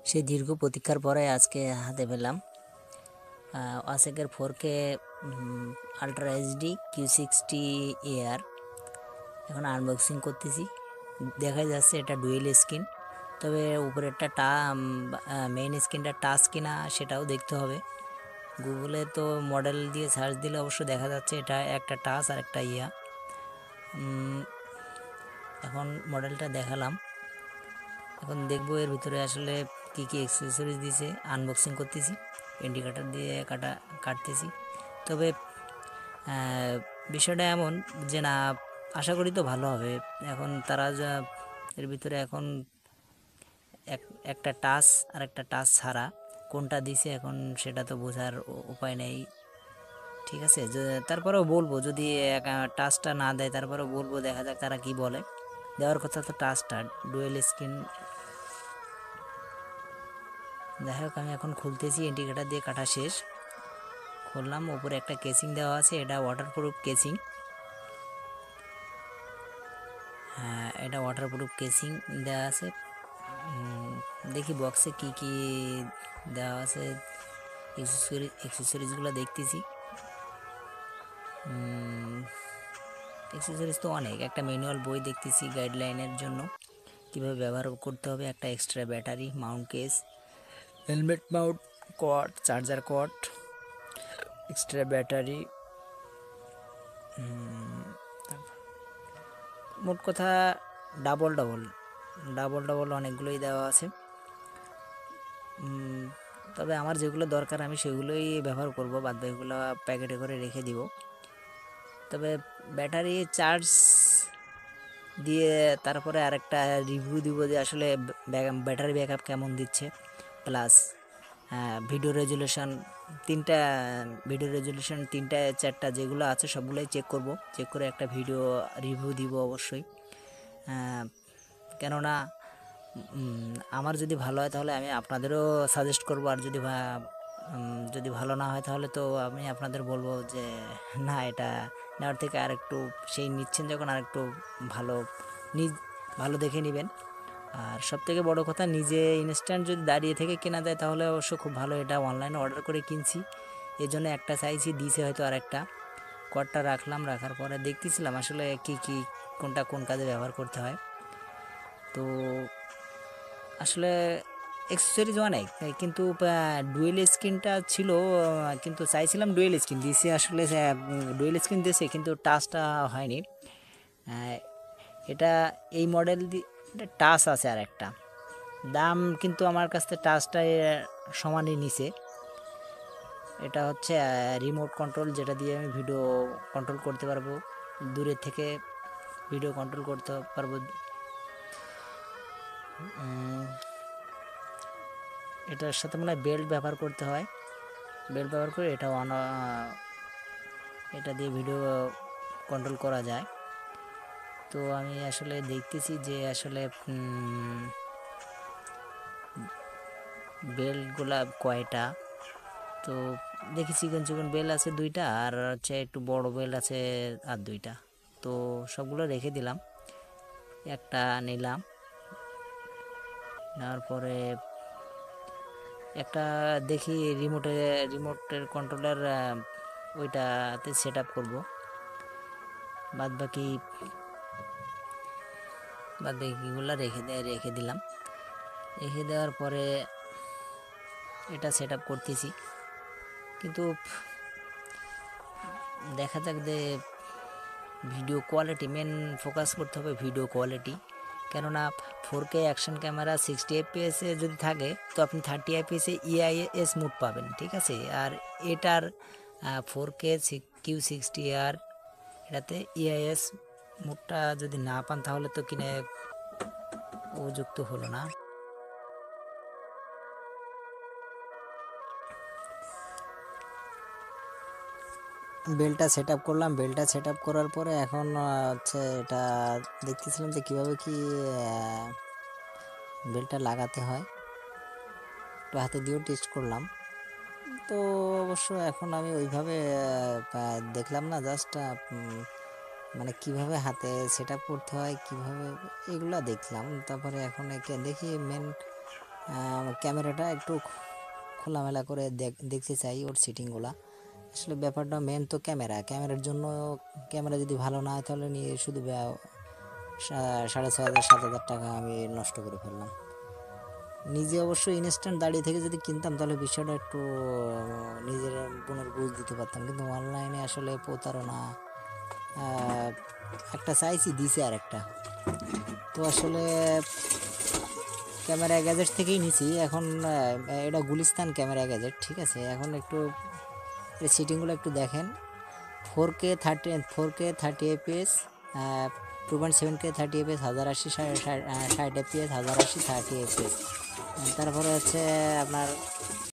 সেই দীর্ঘ প্রতীক্ষার পরে আজকে হাতে পেলাম ওয়াসেকের 4K আলট্রা এইচডি Q60AR। এখন আনবক্সিং করতেছি। দেখা যাচ্ছে এটা ডুয়েল স্ক্রিন, তবে উপরেরটা মেইন স্ক্রিনটা টাচ কিনা সেটাও দেখতে হবে। গুগলে তো মডেল দিয়ে সার্চ দিলে অবশ্য দেখা যাচ্ছে এটা একটা টাচ আর একটা এখন মডেলটা দেখালাম, এখন দেখবো এর ভিতরে আসলে কি কি অ্যাক্সেসরিজ দিয়েছে। আনবক্সিং করতেছি, ইন্ডিকেটার দিয়ে কাটতেছি। তবে বিষয়টা এমন যে না, আশা করি তো ভালো হবে। এখন তারা এর ভিতরে এখন একটা টাচ আর একটা টাচ ছাড়া কোনটা দিছে এখন সেটা তো বোঝার উপায় নেই। ঠিক আছে, তারপরেও বলবো যদি টাচটা না দেয় তারপরেও বলবো, দেখা যাক তারা কি বলে। দেওয়ার কথা তো টাচটা ডুয়েল স্ক্রিন। যাই হোক, আমি এখন খুলতেছি, ইন্ডিকেটার দিয়ে কাটা শেষ, খুললাম। উপরে একটা কেসিং দেওয়া আছে, এটা ওয়াটারপ্রুফ কেসিং। হ্যাঁ, এটা ওয়াটারপ্রুফ কেসিং দেওয়া আছে। দেখি বক্সে কি কি দেওয়া আছে, অ্যাক্সেসরিজগুলো দেখতেছি। অ্যাক্সেসরিজ তো অনেক, একটা ম্যানুয়াল বই দেখতেছি গাইডলাইনের জন্য কীভাবে ব্যবহার করতে হবে, একটা extra battery, mount case, helmet mount, cord, charger cord, extra battery, মোট কথা ডাবল অনেকগুলোই দেওয়া আছে। তবে আমার যেগুলো দরকার আমি সেগুলোই ব্যবহার করব, বাদ বাকিগুলো প্যাকেটে করে রেখে দিব। তবে ব্যাটারি চার্জ দিয়ে তারপরে আরেকটা রিভিউ দিব যে আসলে ব্যাটারি ব্যাকআপ কেমন দিচ্ছে, প্লাস ভিডিও রেজুলেশন তিনটা চারটা যেগুলো আছে সবগুলোই চেক করে একটা ভিডিও রিভিউ দিব অবশ্যই। কেননা আমার যদি ভালো হয় তাহলে আমি আপনাদেরও সাজেস্ট করব, আর যদি ভালো না হয় তাহলে তো আমি আপনাদের বলবো যে না, এটা নেওয়ার থেকে আরেকটু সেই নিচ্ছেন যখন আরেকটু ভালো দেখে নেবেন। আর সবথেকে বড় কথা, নিজে ইনস্ট্যান্ট যদি দাঁড়িয়ে থেকে কেনা যায় তাহলে অবশ্য খুব ভালো। এটা অনলাইনে অর্ডার করে কিনছি, এই জন্য একটা চাইছি, দিয়েছে হয়তো আরেকটা। কর্ডটা রাখার পরে দেখতেছিলাম আসলে কোনটা কোন কাজে ব্যবহার করতে হয়। তো আসলে অ্যাক্সেসরিজ অনেক, কিন্তু ডুয়েল স্ক্রিনটা ছিল, কিন্তু চাইছিলাম ডুয়েল স্ক্রিন দিয়েছে, আসলে ডুয়েল স্ক্রিন দিয়েছে কিন্তু টাচটা হয়নি। এটা এই মডেল টাচ আছে আর একটা দাম, কিন্তু আমার কাছ থেকে টাচটা সমানই নিছে। এটা হচ্ছে রিমোট কন্ট্রোল, যেটা দিয়ে আমি ভিডিও কন্ট্রোল করতে পারবো, দূরের থেকে ভিডিও কন্ট্রোল করতে পারবো। এটার সাথে মনে হয় বেল্ট ব্যবহার করতে হয়, বেল্ট ব্যবহার করে এটা দিয়ে ভিডিও কন্ট্রোল করা যায়। তো আমি আসলে দেখতেছি যে আসলে বেল্টগুলা কয়টা, তো দেখি চিকন বেল্ট আছে 2টা, আর হচ্ছে একটু বড় বেল্ট আছে আর 2টা। তো সবগুলো রেখে দিলাম, একটা নিলাম। নেওয়ার পরে একটা দেখি রিমোটের কন্ট্রোলার ওইটাতে সেট আপ করবো। বাদ বাকিগুলো রেখে দিলাম। রেখে দেওয়ার পরে এটা সেট আপ করতেছি, কিন্তু দেখা যাক যে ভিডিও কোয়ালিটি মেন ফোকাস করতে হবে, ভিডিও কোয়ালিটি। কেননা 4K অ্যাকশন ক্যামেরা 60 FPS যদি থাকে তো আপনি 30 FPS EIS মোড পাবেন, ঠিক আছে। আর এটার 4K Q60AR, এটাতে EIS মোডটা যদি না পান তাহলে তো কিনে উপযুক্ত হলো না। বেলটা সেট আপ করলাম, বেলটা সেট আপ করার পরে এখন হচ্ছে এটা দেখতেছিলাম যে কীভাবে কি বেলটা লাগাতে হয়, একটু হাতে দিয়েও টেস্ট করলাম। তো অবশ্য এখন আমি ওইভাবে দেখলাম না, জাস্ট মানে কিভাবে হাতে সেট আপ করতে হয়, কীভাবে এগুলো দেখলাম। তারপরে এখন একে দেখি মেন ক্যামেরাটা একটু খোলামেলা করে দেখতে চাই ওর সেটিংগুলা। আসলে ব্যাপারটা মেন তো ক্যামেরার জন্য ক্যামেরা যদি ভালো না হয় তাহলে নিয়ে শুধু 6,500 7,000 টাকা আমি নষ্ট করে ফেললাম। নিজে অবশ্য ইনস্ট্যান্ট দাঁড়িয়ে থেকে যদি কিনতাম তাহলে বিষয়টা একটু নিজের বোনের বুঝ দিতে পারতাম, কিন্তু অনলাইনে আসলে প্রতারণা। একটা চাইছি দিছে আর একটা, তো আসলে ক্যামেরা গ্যাজেট থেকেই নিছি এখন। এটা গুলিস্তান ক্যামেরা গ্যাজেট, ঠিক আছে। এখন একটু এর সেটিংগুলো একটু দেখেন। 4K 30 FPS, 2.7K 30 FPS, 1080 60 FPS, 1080 30 FPS। তারপরে হচ্ছে আপনার